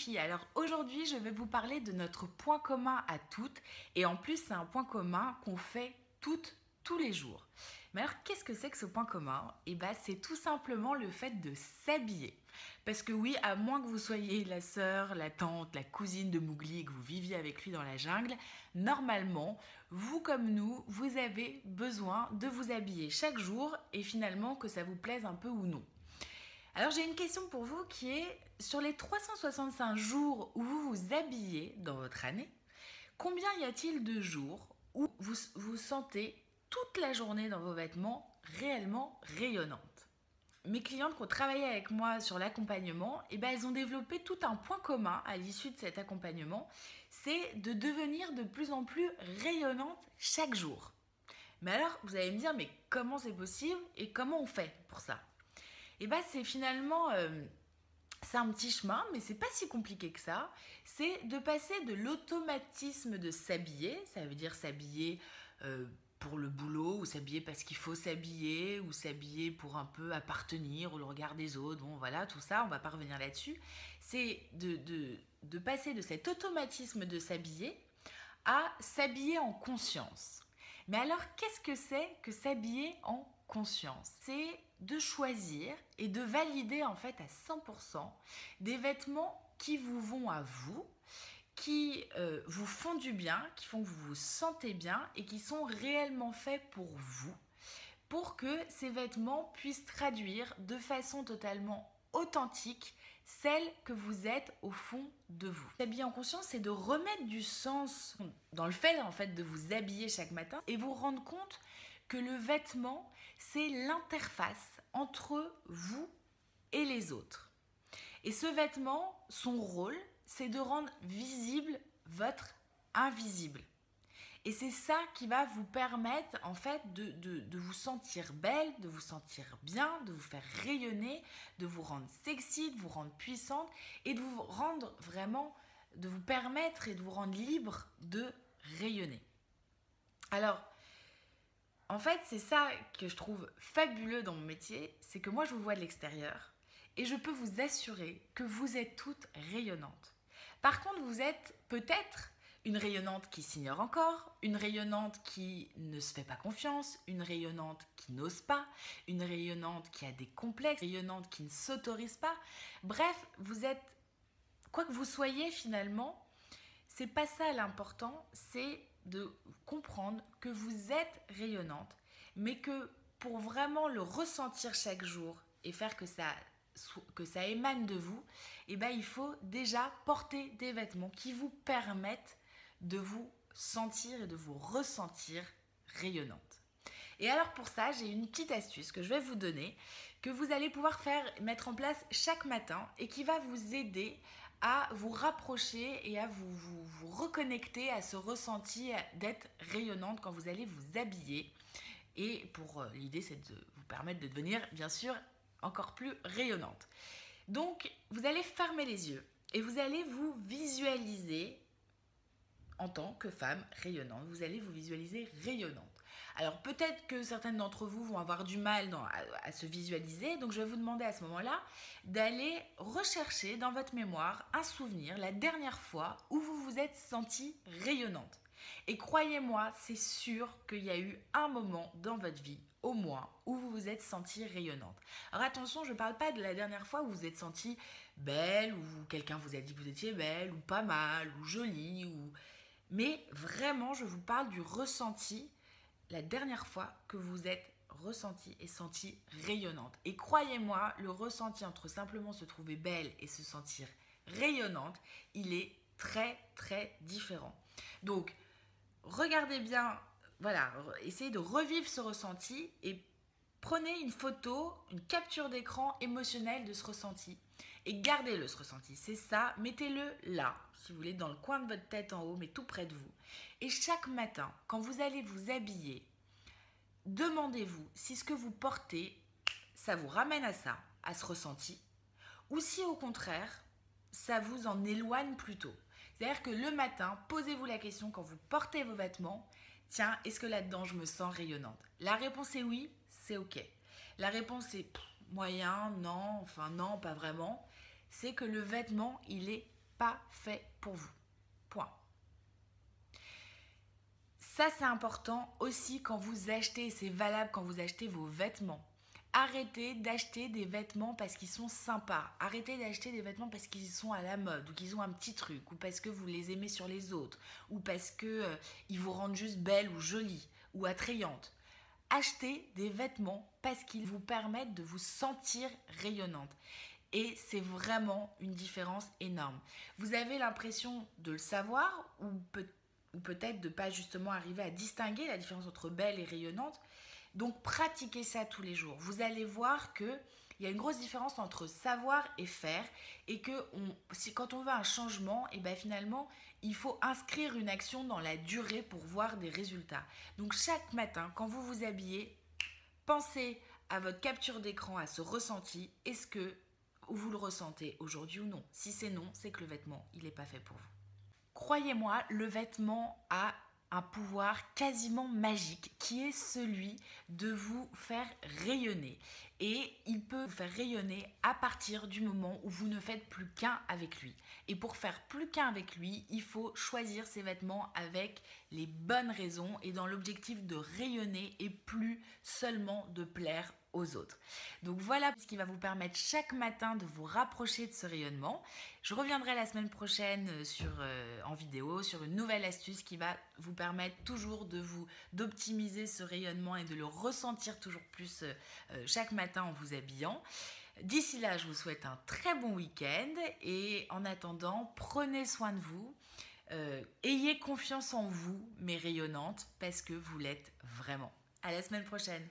filles, alors aujourd'hui je vais vous parler de notre point commun à toutes et en plus c'est un point commun qu'on fait toutes tous les jours. Mais alors qu'est-ce que c'est que ce point commun? Eh bien c'est tout simplement le fait de s'habiller. Parce que oui, à moins que vous soyez la sœur, la tante, la cousine de Mowgli et que vous viviez avec lui dans la jungle, normalement, vous comme nous, vous avez besoin de vous habiller chaque jour et finalement que ça vous plaise un peu ou non. Alors j'ai une question pour vous qui est, sur les 365 jours où vous vous habillez dans votre année, combien y a-t-il de jours où vous vous sentez toute la journée dans vos vêtements réellement rayonnantes? Mes clientes qui ont travaillé avec moi sur l'accompagnement, elles ont développé tout un point commun à l'issue de cet accompagnement, c'est de devenir de plus en plus rayonnante chaque jour. Mais alors, vous allez me dire, mais comment c'est possible et comment on fait pour ça? C'est finalement, c'est un petit chemin, mais c'est pas si compliqué que ça. C'est de passer de l'automatisme de s'habiller, ça veut dire s'habiller pour le boulot, ou s'habiller parce qu'il faut s'habiller, ou s'habiller pour un peu appartenir au regard des autres. Bon, voilà, tout ça, on va pas revenir là-dessus. C'est de passer de cet automatisme de s'habiller à s'habiller en conscience. Mais alors, qu'est-ce que c'est que s'habiller en conscience? C'est de choisir et de valider en fait à 100% des vêtements qui vous vont à vous, qui vous font du bien, qui font que vous vous sentez bien et qui sont réellement faits pour vous, pour que ces vêtements puissent traduire de façon totalement authentique celle que vous êtes au fond de vous. S'habiller en conscience, c'est de remettre du sens dans le fait en fait de vous habiller chaque matin et vous rendre compte que le vêtement, c'est l'interface entre vous et les autres. Et ce vêtement, son rôle, c'est de rendre visible votre invisible. Et c'est ça qui va vous permettre en fait de vous sentir belle, de vous sentir bien, de vous faire rayonner, de vous rendre sexy, de vous rendre puissante et de vous rendre vraiment, de vous permettre et de vous rendre libre de rayonner. Alors, en fait, c'est ça que je trouve fabuleux dans mon métier, c'est que moi je vous vois de l'extérieur et je peux vous assurer que vous êtes toutes rayonnantes. Par contre, vous êtes peut-être une rayonnante qui s'ignore encore, une rayonnante qui ne se fait pas confiance, une rayonnante qui n'ose pas, une rayonnante qui a des complexes, une rayonnante qui ne s'autorise pas. Bref, vous êtes, quoi que vous soyez finalement, c'est pas ça l'important, c'est de comprendre que vous êtes rayonnante, mais que pour vraiment le ressentir chaque jour et faire que ça émane de vous, il faut déjà porter des vêtements qui vous permettent de vous sentir et de vous ressentir rayonnante. Et alors pour ça, j'ai une petite astuce que je vais vous donner, que vous allez pouvoir mettre en place chaque matin et qui va vous aider à vous rapprocher et à vous reconnecter à ce ressenti d'être rayonnante quand vous allez vous habiller. Et l'idée, c'est de vous permettre de devenir, bien sûr, encore plus rayonnante. Donc, vous allez fermer les yeux et vous allez vous visualiser en tant que femme rayonnante. Vous allez vous visualiser rayonnante. Alors peut-être que certaines d'entre vous vont avoir du mal à se visualiser, donc je vais vous demander à ce moment-là d'aller rechercher dans votre mémoire un souvenir, la dernière fois où vous vous êtes sentie rayonnante. Et croyez-moi, c'est sûr qu'il y a eu un moment dans votre vie, au moins, où vous vous êtes sentie rayonnante. Alors attention, je ne parle pas de la dernière fois où vous vous êtes sentie belle, ou quelqu'un vous a dit que vous étiez belle, ou pas mal, ou jolie, mais vraiment, je vous parle du ressenti, la dernière fois que vous êtes ressentie et sentie rayonnante. Et croyez-moi, le ressenti entre simplement se trouver belle et se sentir rayonnante, il est très très différent. Donc, regardez bien, voilà, essayez de revivre ce ressenti et prenez une photo, une capture d'écran émotionnelle de ce ressenti et gardez-le, ce ressenti. C'est ça, mettez-le là, si vous voulez, dans le coin de votre tête en haut, mais tout près de vous. Et chaque matin, quand vous allez vous habiller, demandez-vous si ce que vous portez, ça vous ramène à ça, à ce ressenti, ou si au contraire, ça vous en éloigne plutôt. C'est-à-dire que le matin, posez-vous la question quand vous portez vos vêtements, tiens, est-ce que là-dedans je me sens rayonnante? La réponse est oui, c'est ok. La réponse est moyen, non, enfin non, pas vraiment. C'est que le vêtement, il est pas fait pour vous. Point. Ça, c'est important aussi quand vous achetez, c'est valable quand vous achetez vos vêtements. Arrêtez d'acheter des vêtements parce qu'ils sont sympas. Arrêtez d'acheter des vêtements parce qu'ils sont à la mode ou qu'ils ont un petit truc ou parce que vous les aimez sur les autres ou parce que ils vous rendent juste belle ou jolie ou attrayante. Achetez des vêtements parce qu'ils vous permettent de vous sentir rayonnante. Et c'est vraiment une différence énorme. Vous avez l'impression de le savoir ou peut-être de ne pas justement arriver à distinguer la différence entre belle et rayonnante. Donc pratiquez ça tous les jours. Vous allez voir qu'il y a une grosse différence entre savoir et faire et que quand on veut un changement, et finalement, il faut inscrire une action dans la durée pour voir des résultats. Donc chaque matin, quand vous vous habillez, pensez à votre capture d'écran, à ce ressenti. Est-ce que vous le ressentez aujourd'hui ou non? Si c'est non, c'est que le vêtement, il n'est pas fait pour vous. Croyez-moi, le vêtement a un pouvoir quasiment magique qui est celui de vous faire rayonner. Et il peut vous faire rayonner à partir du moment où vous ne faites plus qu'un avec lui. Et pour faire plus qu'un avec lui, il faut choisir ses vêtements avec les bonnes raisons et dans l'objectif de rayonner et plus seulement de plaire aux autres. Donc voilà ce qui va vous permettre chaque matin de vous rapprocher de ce rayonnement. Je reviendrai la semaine prochaine en vidéo sur une nouvelle astuce qui va vous permettre toujours d'optimiser ce rayonnement et de le ressentir toujours plus chaque matin en vous habillant. D'ici là, je vous souhaite un très bon week-end et en attendant, prenez soin de vous. Ayez confiance en vous, mais rayonnante, parce que vous l'êtes vraiment. À la semaine prochaine.